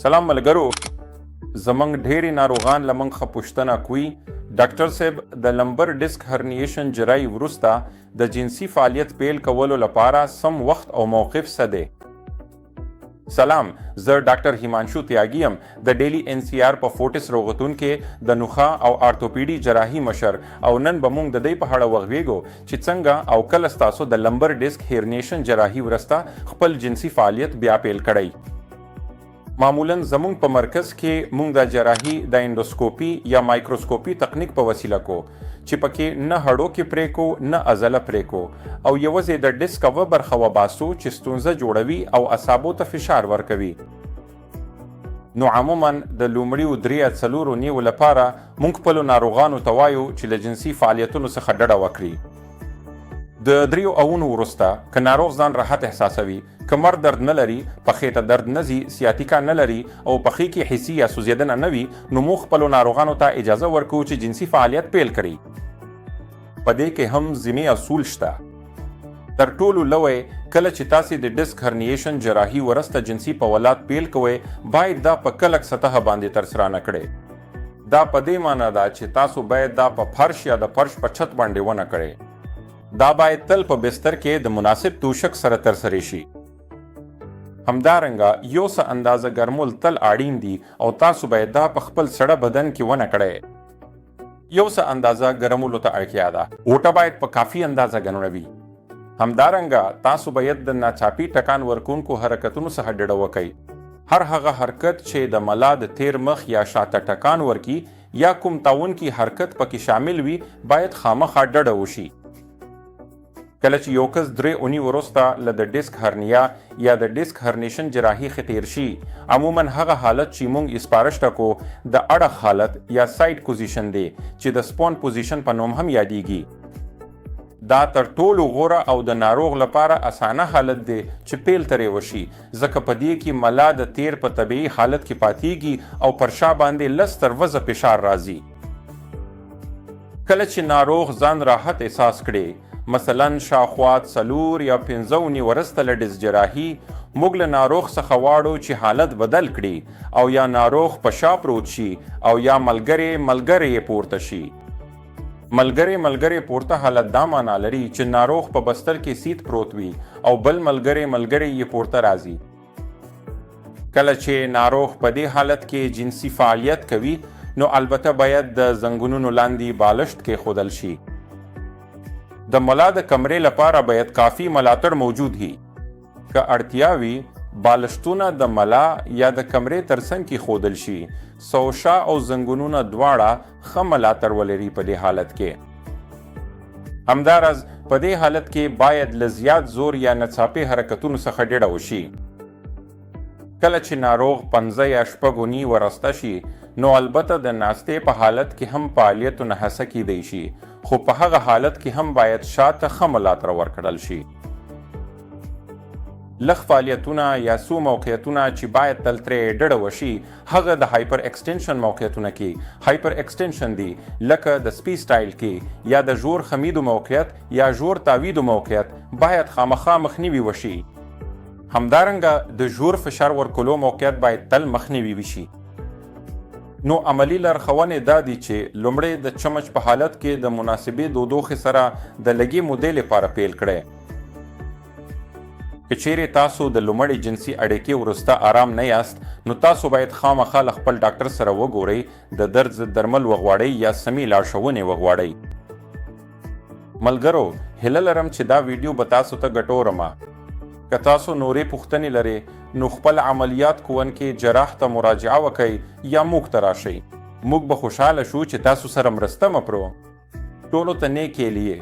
سلام ملګرو. زمنګ ډېری ناروغان لمنګ خپوشتنه کوي ډاکټر صاحب د لمبر ډیسک هرنیشن جراحي وروسته د جنسي فعالیت پیل کولو لپاره سم وخت او موقف څه دی؟ سلام، زه ډاکټر هیمانشو تیاګی یم د ډیلی NCR په فورټس روغتون کې د نخا او ارتوپیډي جراحي مشر او نن به موږ د دې په اړه وغږیږو چې څنګه او کله ستاسو د لمبر ډیسک هرنیشن جراحي وروسته خپل جنسي فعالیت بیا پیل کړئ. معمولا زمونږ په مرکز کې موږ د جراحي د انډوسکوپي یا مایکروسکوپي تکنیک په وسیله کو چې پکې نه هډو کې پرې کو نه عضله پرې کو او یوازې د ډیسک او برخه وباسو چې ستونزه جوړوي او اعصابو ته فشار ورکوي. نو عموما د لومړیو 3 نیو لپاره موږ خپلو ناروغانو ته وایو چې له جنسي فعالیتونو څخه ډډه وکړي. د 3 اونو وروسته که ناروغ ځان راحت احساسوي، کمر درد نه لري، پښې ته درد نه ځي، سیاتیکا نه لري او پښې کې حسي یا سوځېدنه نه وي، نو موږ خپلو ناروغانو ته اجازه ورکوو چې جنسي فعالیت پیل کړي. په دې کې هم ځینې اصول شته. تر ټولو لوی، کله چې تاسې د ډیسک هرنیشن جراحي وروسته جنسي پولات پیل کوئ، باید دا په کلک سطح باندې ترسره نه کړئ. دا په دې معنی ده چې تاسو باید دا په فرش یا د فرش په چت باندې ونه کړئ. دا باید تل په بستر کې د مناسب توشک سره ترسره شي. همدارنګه یو څه اندازه ګرمول تل اړین دي او تاسو باید دا په خپل سړه بدن کې ونه کړئ. یو څه اندازه ګرمولو ته اړتیا ده. اوټه باید په کافي اندازه ګرمه وي. همدارنګه تاسو باید د ناڅاپي ټکان ورکونکو حرکتونو څخه ډډه وکړئ. هر هغه حرکت چې د ملا د تیر مخ یا شاته ټکان ورکي یا کوم تاونکي حرکت پکې شامل وي باید خامخا ډډه وشي. کله چې یو کس 3 اونۍ وروسته له د ډیسک هرنیا یا د ډیسک هرنیشن جراحي تیر شي، عموما هغه حالت چې موږ اسپارش ټکو د اړخ حالت یا سایډ پوزیشن دی چې د سپون پوزیشن په نوم هم یادیږي. دا تر ټولو غوره او د ناروغ لپاره اسانه حالت دی چې پیل ترې وشي، ځکه په دې کې ملا د تیر په طبیعي حالت کې پاتېږي او پر شا باندې لس تر وزه فشار راځي. کله چې ناروغ ځان راحت احساس کړي، مثلا شاوخوا 4 یا 5 اونۍ وروسته له ډیسک جراحي، موږ له ناروغ څخه غواړو چې حالت بدل کړي او یا ناروغ په شا پروت شي او یا ملګری پورته شي. ملګری پورته حالت دا معنا لري چې ناروغ په بستر کې سیت پروت وي او بل ملګری یې پورته راځي. کله چې ناروغ په دې حالت کې جنسي فعالیت کوي، نو البته باید د زنګونونو لاندې بالښت کې خودل شي. د ملا د کمرې لپاره باید کافی ملاتړ موجود وي. که اړتیا وي، بالښتونه د ملا یا د کمرې ترڅنګ کې خودل شي، سوشا او زنګونونه دواړه ښه ملاتړ ولري. په دې حالت کې همداراز په دې حالت کې باید له زیات زور یا ناڅاپي حرکتونو څخه ډډه وشي. کله چې ناروغ 15 یا 6 اونۍ ورسته شي، نو البته د ناستې په حالت کې هم فعالیتونه هڅه کیدی شي، خو په هغه حالت کې هم باید شاته ښه ملاتړ ورکړل شي. لږ فعالیتونه یا څو موقعیتونه چې باید تل ترې ډډه وشي، هغه د هایپر اکسټنشن موقعیتونه کې هایپر اکسټنشن دي، لکه د سپی سټایل کې یا د ژور خمیدو موقعیت یا ژور تاویدو موقعیت باید خامخا مخنیوي وشي. همدارنګه د ژور فشار ورکولو موقعیت باید تل مخنیوي وشي. نو عملی لارښوونې دا دي چې لومړی د چمچ په حالت کې د مناسبې دودوخې سره د لږې مودې لپاره پیل کړئ. که چیرې تاسو د لومړۍ جنسي اړیکې وروسته آرام نه یاست، نو تاسو باید خامخا له خپل ډاکټر سره وګورئ، د درد ضد درمل وغواړئ یا سمې لارښوونې وغواړئ. ملګرو، هیله لرم چې دا ویډیو به تاسو ته ګټوره. که تاسو نورې پوښتنې لرئ، نو خپل عملیات کوونکي جراح ته مراجعه وکړئ یا موږ ته راشئ. موږ به خوشحاله شو چې تاسو سره مرسته وکړو. ټولو ته نیکې لیې.